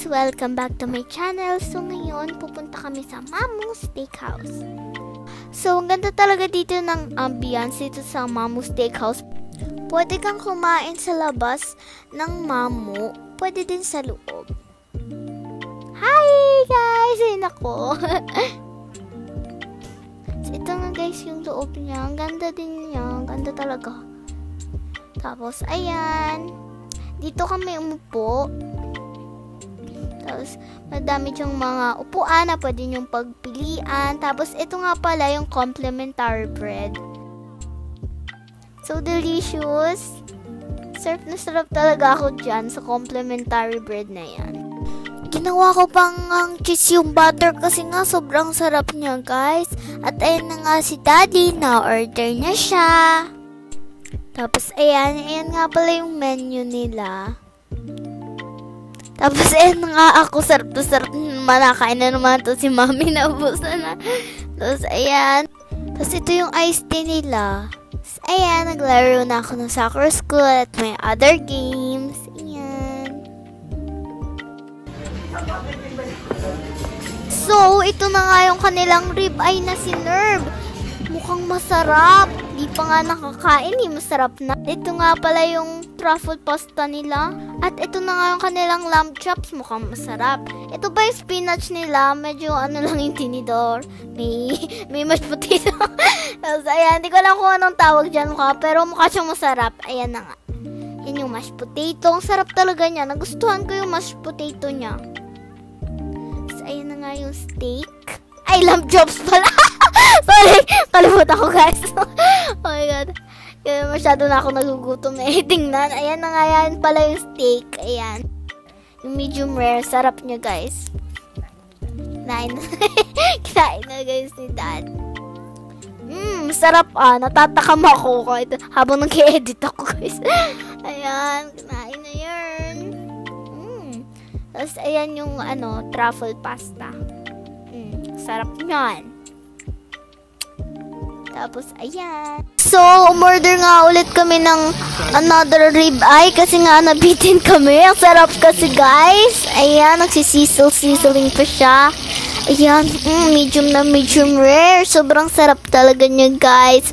Welcome back to my channel. So ngayon, pupunta kami sa Mamu's Steakhouse. So, ang ganda talaga dito ng ambience dito sa Mamu's Steakhouse. Pwede kang kumain sa labas ng Mamu, pwede din sa loob. Hi guys! Ayun ako. So, ito nga guys yung loob niya. Ang ganda din niya. Ang ganda talaga. Tapos, ayan. Dito kami umupo. Tapos, madami diyang mga upuan na pwede niyong pagpilian. Tapos, ito nga pala yung complimentary bread. So, delicious. Sarap na sarap talaga ako dyan sa complimentary bread na yan. Ginawa ko pang cheese yung butter kasi nga sobrang sarap niya, guys. At ayan na nga si Daddy, na-order na siya. Tapos, ayan nga pala yung menu nila. Tapos, nga ako, sarap to sarap naman. Nakain na naman to si Mami, naubusan na. Tapos, ayan. Tapos, ito yung iced tea nila. Tapos, ayan, naglaro na ako ng soccer school at may other games. Ayan. So, ito na nga yung kanilang ribeye na sinerve. Mukhang masarap. Di pa nga nakakain, masarap na. Ito nga pala yung truffle pasta nila. At ito na nga yung kanilang lamb chops. Mukhang masarap. Ito ba yung spinach nila? Medyo lang yung tinidor. May mashed potato. Tapos ayan, hindi ko alam kung anong tawag dyan mukha. Pero mukha siyang masarap. Ayan na nga. Yan yung mashed potato. Ang sarap talaga niya. Nagustuhan ko yung mashed potato niya. Tapos ayan na nga yung steak. Ay, lamb chops pala. Sorry, kalimutan ko guys. Oh my god. Kaya masyado na ako nagugutom tingnan. Ayan na nga yan pala yung steak. Ayan. Yung medium rare. Sarap niya guys. Kinain na guys ni Dad. Sarap natatakam ako kahit habang nag-edit ako guys. Ayan. Kinain na yan. Tapos ayan yung truffle pasta. Sarap niyan. Tapos, ayan. So, umorder nga ulit kami ng another ribeye kasi nga nabitin kami. Ang sarap kasi, guys. Ayan, nagsisizzling pa siya. Ayan, medium na medium rare. Sobrang sarap talaga niya, guys.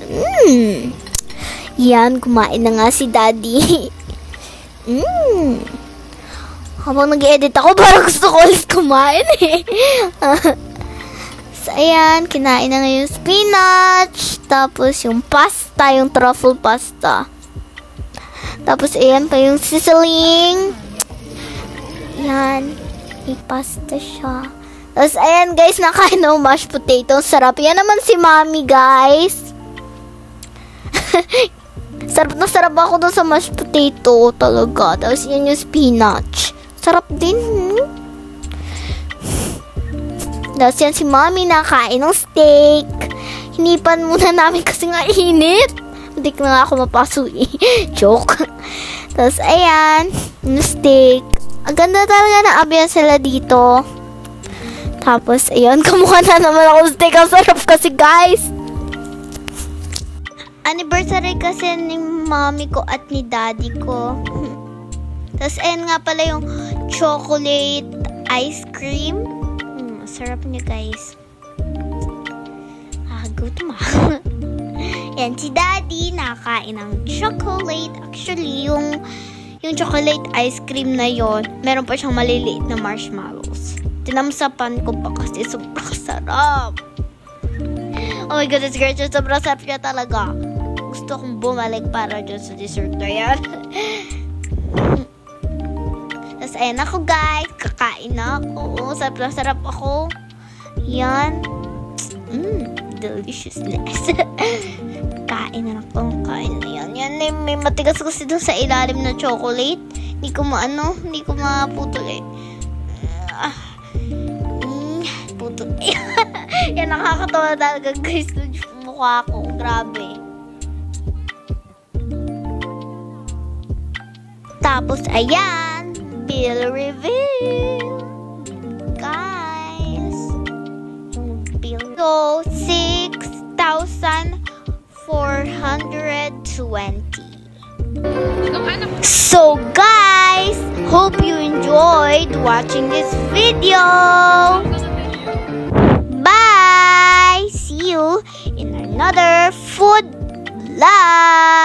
Yan, kumain na nga si Daddy. Habang nag-edit ako, parang gusto ko ulit kumain So, ayan, kinain na nga yung spinach. Tapos, yung pasta, yung truffle pasta. Tapos, ayan pa yung sizzling. Ayan, may pasta siya. Tapos, ayan guys, nakain ng mashed potato. Sarap. Yan naman si Mami, guys. Sarap na sarap ako dun sa mashed potato talaga. Tapos, yan yung spinach. Sarap din, Tapos yan si Mami nakain ng steak. Hinipan muna namin kasi nga init. Hindi ko na ako mapasuy. Joke. Tapos ayan, yung steak. Ang ganda talaga na ambiance sila dito. Tapos ayan, kamukha na naman ako steak. Ang sarap kasi guys. Anniversary kasi ni Mami ko at ni Daddy ko. Tapos ayan nga pala yung chocolate ice cream. Sarap niya guys. Gutom ako. Yan, si Daddy nakain ng chocolate. Actually, yung chocolate ice cream na yon, meron pa siyang maliliit na marshmallows. Tinamsapan ko pa kasi sobrang sarap. Oh my goodness gracious, sobrang sarap niya talaga. Gusto kong bumalik para dyan sa dessert na yan. Tapos, ayan ako guys. Kakain na ako. Sarap ako. Yan. Deliciousness. Kain na ako. Kain na yan. Yan, may matigas kasi doon sa ilalim na chocolate. Hindi ko maputol putol. Yan, nakakatawa talaga guys. Mukha ko. Grabe. Tapos, ayan. Bill reveal. Guys. Yung bill. So, 6,420. So, guys, hope you enjoyed watching this video. Bye! See you in another food vlog.